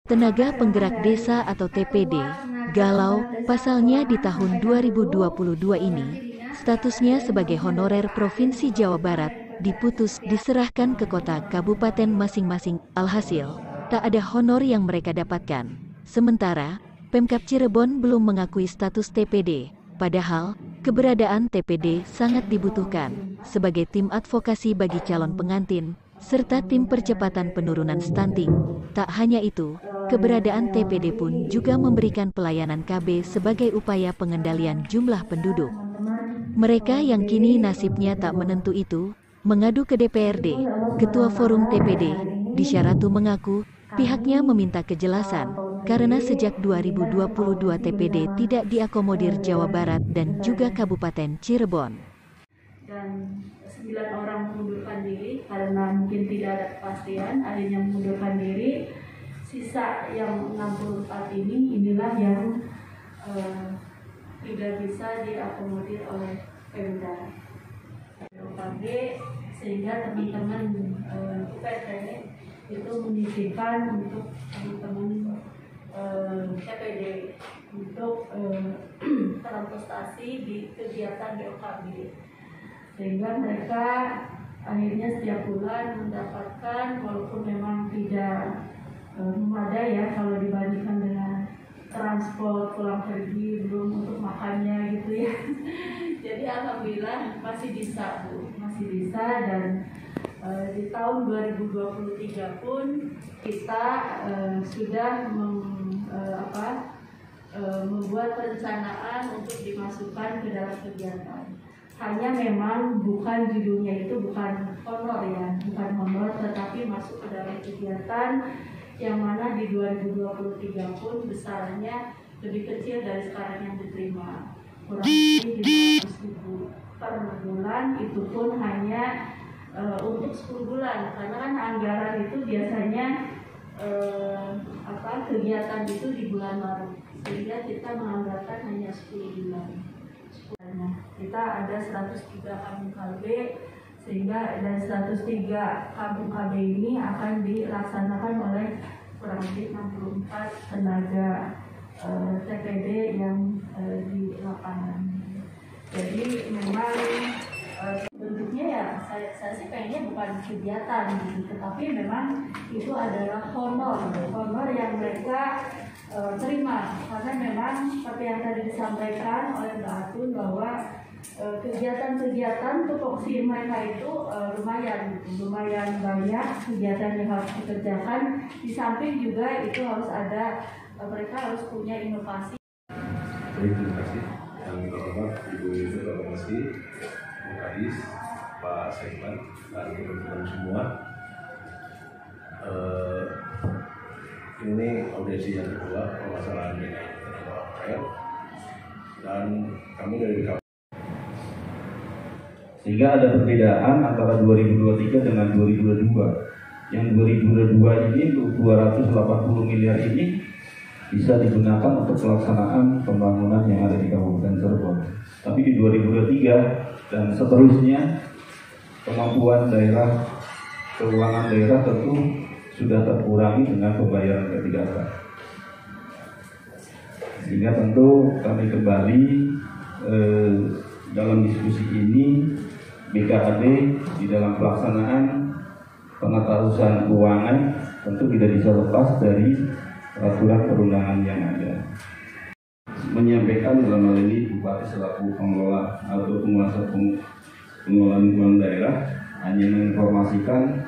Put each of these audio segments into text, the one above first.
Tenaga Penggerak Desa atau TPD, galau, pasalnya di tahun 2022 ini, statusnya sebagai honorer Provinsi Jawa Barat, diputus diserahkan ke kota kabupaten masing-masing. Alhasil, tak ada honor yang mereka dapatkan. Sementara, Pemkab Cirebon belum mengakui status TPD, padahal, keberadaan TPD sangat dibutuhkan, sebagai tim advokasi bagi calon pengantin, serta tim percepatan penurunan stunting. Tak hanya itu, keberadaan TPD pun juga memberikan pelayanan KB sebagai upaya pengendalian jumlah penduduk. Mereka yang kini nasibnya tak menentu itu, mengadu ke DPRD. Ketua Forum TPD, Disyaratu mengaku, pihaknya meminta kejelasan, karena sejak 2022 TPD tidak diakomodir Jawa Barat dan juga Kabupaten Cirebon. Dan 9 orang mengundurkan diri karena mungkin tidak ada kepastian, akhirnya mengundurkan diri. Sisa yang 64 inilah yang tidak bisa diakomodir oleh Pemda OKB, sehingga teman-teman UPT itu menyisihkan untuk teman-teman TPD untuk berprestasi di kegiatan BOKB, sehingga mereka akhirnya setiap bulan mendapatkan, walaupun memang tidak memadai ya kalau dibandingkan dengan transport pulang pergi, belum untuk makannya gitu ya. Jadi alhamdulillah masih bisa Bu, masih bisa. Dan di tahun 2023 pun kita sudah membuat perencanaan untuk dimasukkan ke dalam kegiatan. Hanya memang bukan judulnya itu bukan honor ya, bukan honor, tetapi masuk ke dalam kegiatan yang mana di 2023 pun besarnya lebih kecil dari sekarang yang diterima, kurang lebih 500.000 per bulan. Itu pun hanya untuk 10 bulan, karena kan anggaran itu biasanya kegiatan itu di bulan Maret, sehingga kita menganggarkan hanya 10 bulan. Kita ada 103 kampung KB, sehingga dari 103 kampung KB ini akan dilaksanakan oleh kurang lebih 64 tenaga TPD yang di lapangan. Jadi memang bentuknya ya saya sih pengennya bukan kegiatan gitu, tetapi memang itu adalah honor yang mereka terima, karena memang seperti yang tadi disampaikan oleh Mbak Atun bahwa kegiatan tupoksi mereka itu lumayan banyak kegiatan yang harus dikerjakan. Di samping juga itu harus ada, mereka harus punya inovasi. Baik, terima kasih yang terhormat Ibu Ketua Komisi, Bu Kadis, Pak Sekman, dan teman-teman semua. Ini audiensi yang kedua permasalahan ini dan kami dari sehingga ada perbedaan antara 2023 dengan 2022. Yang 2022 ini 280 miliar ini bisa digunakan untuk pelaksanaan pembangunan yang ada di Kabupaten Cirebon. Tapi di 2023 dan seterusnya kemampuan daerah, keuangan daerah tentu sudah terkurangi dengan pembayaran K3K. Sehingga tentu kami kembali dalam diskusi ini BKAD di dalam pelaksanaan pengetahuan keuangan tentu tidak bisa lepas dari peraturan perundangan yang ada. Menyampaikan dalam hal ini Bupati selaku pengelola atau penguasa pengelolaan keuangan daerah hanya menginformasikan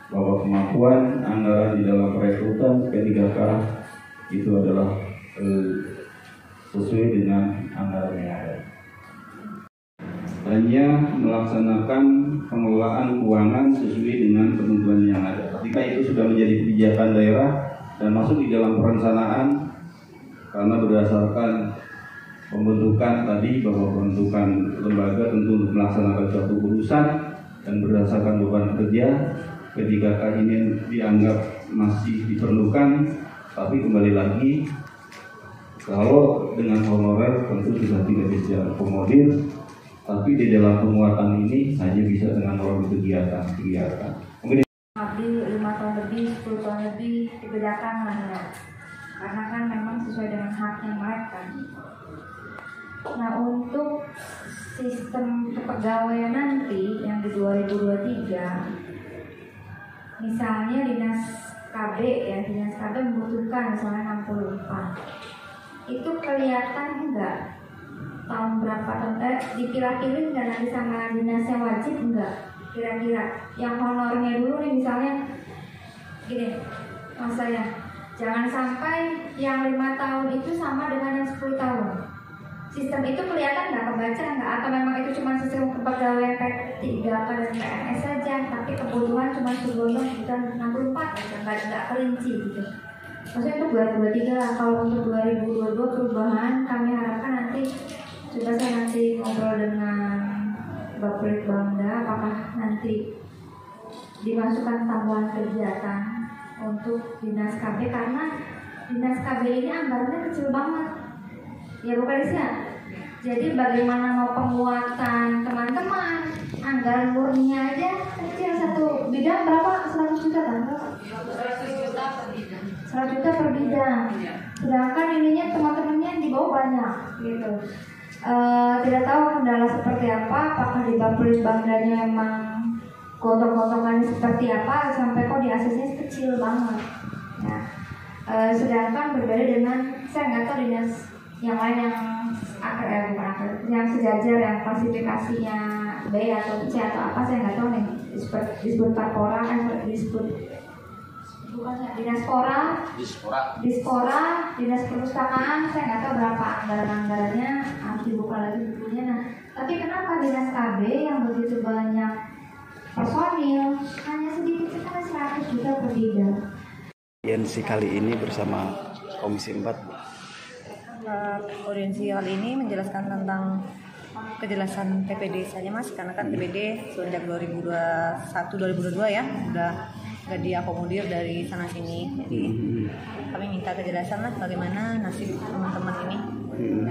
bahwa kemampuan anggaran di dalam perekrutan P3K itu adalah sesuai dengan anggaran yang ada. Hanya melaksanakan pengelolaan keuangan sesuai dengan ketentuan yang ada. Ketika itu sudah menjadi kebijakan daerah dan masuk di dalam perencanaan, karena berdasarkan pembentukan tadi bahwa pembentukan lembaga tentu untuk melaksanakan suatu urusan dan berdasarkan beban kerja, P3K ini dianggap masih diperlukan, tapi kembali lagi kalau dengan honorer tentu sudah tidak bisa akomodir. Tapi di dalam penguatan ini hanya bisa dengan melalui kegiatan. Mungkin 5 tahun lebih, 10 tahun lebih dibedakan lah ya. karena kan memang sesuai dengan haknya mereka. Nah, untuk sistem kepegawaian nanti yang di 2023, misalnya dinas KB membutuhkan misalnya 64, itu kelihatan enggak tahun berapa, dipilih-pilih nggak nanti sama dinas yang wajib enggak, kira-kira yang honornya dulu nih, misalnya gini mas saya, jangan sampai yang 5 tahun itu sama dengan yang 10 tahun. Sistem itu kelihatan nggak, kebaca nggak, atau memang itu cuma sistem kepegawaian P3K dan PNS saja, tapi kebutuhan cuma sebelumnya bukan 64 aja, nggak kerinci gitu. Maksudnya untuk 2023 lah. Kalau untuk 2022 perubahan kami harapkan nanti, coba saya nanti ngobrol dengan Baplit Bangda, apakah nanti dimasukkan tambahan kegiatan untuk dinas KB, karena dinas KB ini anggarannya kecil banget. Ya bukan sih ya. Jadi bagaimana mau penguatan teman-teman, anggaran murninya aja kecil, satu bidang berapa? 100 juta kan? 100 juta per bidang. Sedangkan ininya teman-temannya di bawah banyak gitu. Tidak tahu kendala seperti apa, apakah di Baplit Bangdanya memang gotong-gotongannya seperti apa sampai kok di ACC kecil banget. Nah, sedangkan berbeda dengan, saya nggak tahu dinas yang lain yang sejajar, yang klasifikasinya B atau C atau apa, saya nggak tahu nih, disebut Parpora, disebut bukan Dispora, dinas perpustakaan, saya nggak tahu berapa anggarannya, harus dibuka lagi bukunya. Nah, tapi kenapa dinas KB yang begitu banyak personil hanya sedikit sekali 100 juta per bidang? Audiensi kali ini bersama Komisi 4. Audiensi kali ini menjelaskan tentang kejelasan TPD saja mas, karena kan TPD sejak 2021-2022 ya udah nggak diakomodir dari sana sini, jadi kami minta kejelasan mas bagaimana nasib teman-teman ini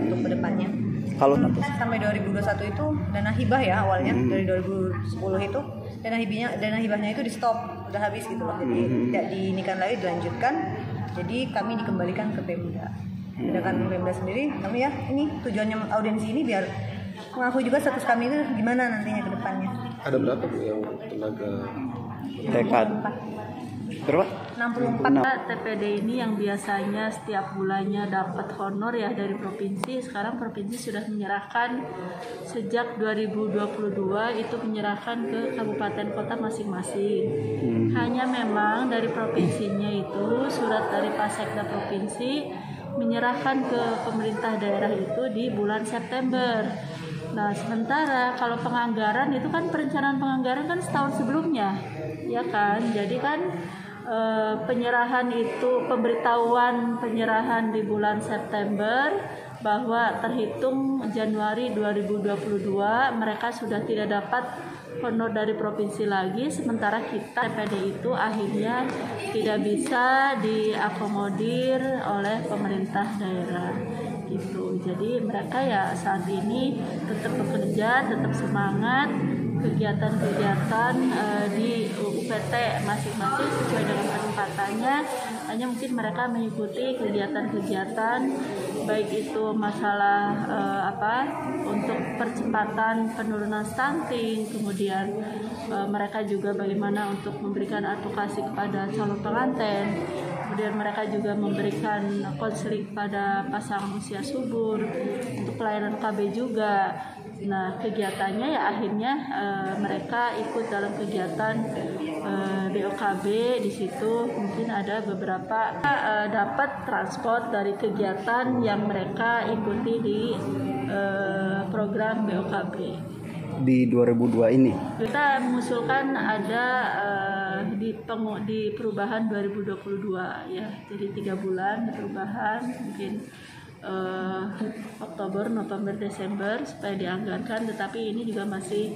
untuk kedepannya. Kalau sampai 2021 itu dana hibah ya awalnya, dari 2010 itu dana hibahnya itu di stop, udah habis gitu loh, jadi tidak diinikan lagi, dilanjutkan, jadi kami dikembalikan ke Pemda. Sedangkan Pemda sendiri, kami ya ini tujuannya audiensi ini biar mengakui juga status kami itu gimana nantinya ke depannya. Ada berapa Bu yang tenaga tekad? Berapa? 64. TPD ini yang biasanya setiap bulannya dapat honor ya dari provinsi, sekarang provinsi sudah menyerahkan sejak 2022 itu menyerahkan ke kabupaten kota masing-masing. Hanya memang dari provinsinya itu surat dari Pasekda provinsi menyerahkan ke pemerintah daerah itu di bulan September. Nah, sementara kalau penganggaran itu kan perencanaan penganggaran kan setahun sebelumnya, ya kan? Jadi kan penyerahan itu, pemberitahuan penyerahan di bulan September bahwa terhitung Januari 2022 mereka sudah tidak dapat honor dari provinsi lagi, sementara kita TPD itu akhirnya tidak bisa diakomodir oleh pemerintah daerah gitu. Jadi mereka ya saat ini tetap bekerja, tetap semangat, kegiatan-kegiatan di UPT masing-masing sesuai dengan kesempatannya. Hanya mungkin mereka mengikuti kegiatan-kegiatan baik itu masalah untuk percepatan penurunan stunting, kemudian mereka juga bagaimana untuk memberikan advokasi kepada calon pengantin, kemudian mereka juga memberikan konseling kepada pasangan usia subur, untuk pelayanan KB juga. Nah, kegiatannya ya akhirnya mereka ikut dalam kegiatan BOKB. Di situ mungkin ada beberapa dapat transport dari kegiatan yang mereka ikuti di program BOKB. Di 2002 ini kita mengusulkan ada di perubahan 2022 ya, jadi 3 bulan perubahan, mungkin Oktober, November, Desember supaya dianggarkan, tetapi ini juga masih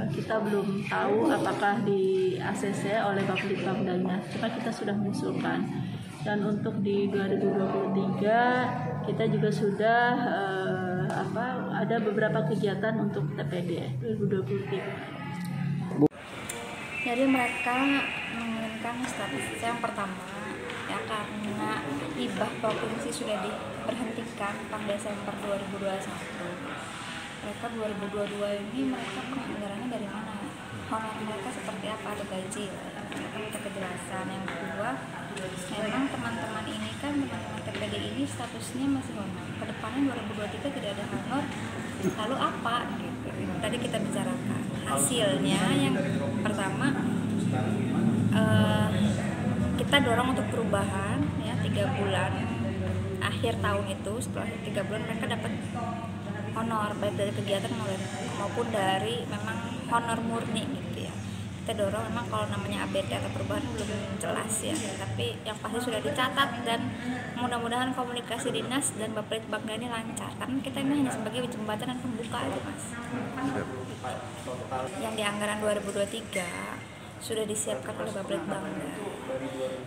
kita belum tahu apakah di ACC oleh Baplit Bangdanya, cuma kita sudah mengusulkan. Dan untuk di 2023 kita juga sudah ada beberapa kegiatan untuk TPD 2023. Jadi mereka menginginkan kan status yang pertama ya, karena hibah provinsi sudah diberhentikan per Desember 2021. Mereka 2022 ini mereka penganggarannya dari mana? Honor mereka seperti apa? Ada gaji? Ada kejelasan. Yang kedua, memang teman-teman ini kan teman-teman TPD ini statusnya masih honor. Kedepannya 2023 tidak ada honor. Lalu apa? Gitu. Tadi kita bicarakan. Hasilnya yang pertama, kita dorong untuk perubahan ya, 3 bulan akhir tahun itu, setelah 3 bulan mereka dapat honor baik dari kegiatan maupun dari memang honor murni gitu ya. Kita dorong, memang kalau namanya ABT atau perubahan belum jelas ya, tapi yang pasti sudah dicatat dan mudah-mudahan komunikasi dinas dan Bapelitbangda ini lancar, karena kita ini hanya sebagai jembatan dan pembuka itu Mas. Yang di anggaran 2023 sudah disiapkan oleh Bapelitbangda,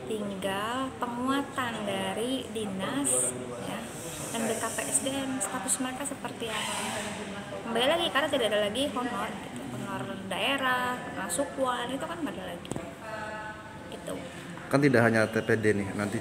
tinggal penguatan dari dinas ya, dan BKPSDM status mereka seperti apa. Kembali lagi karena tidak ada lagi honor gitu. Honor daerah, honor sukuan itu kan nggak ada lagi gitu. Kan tidak hanya TPD nih, nanti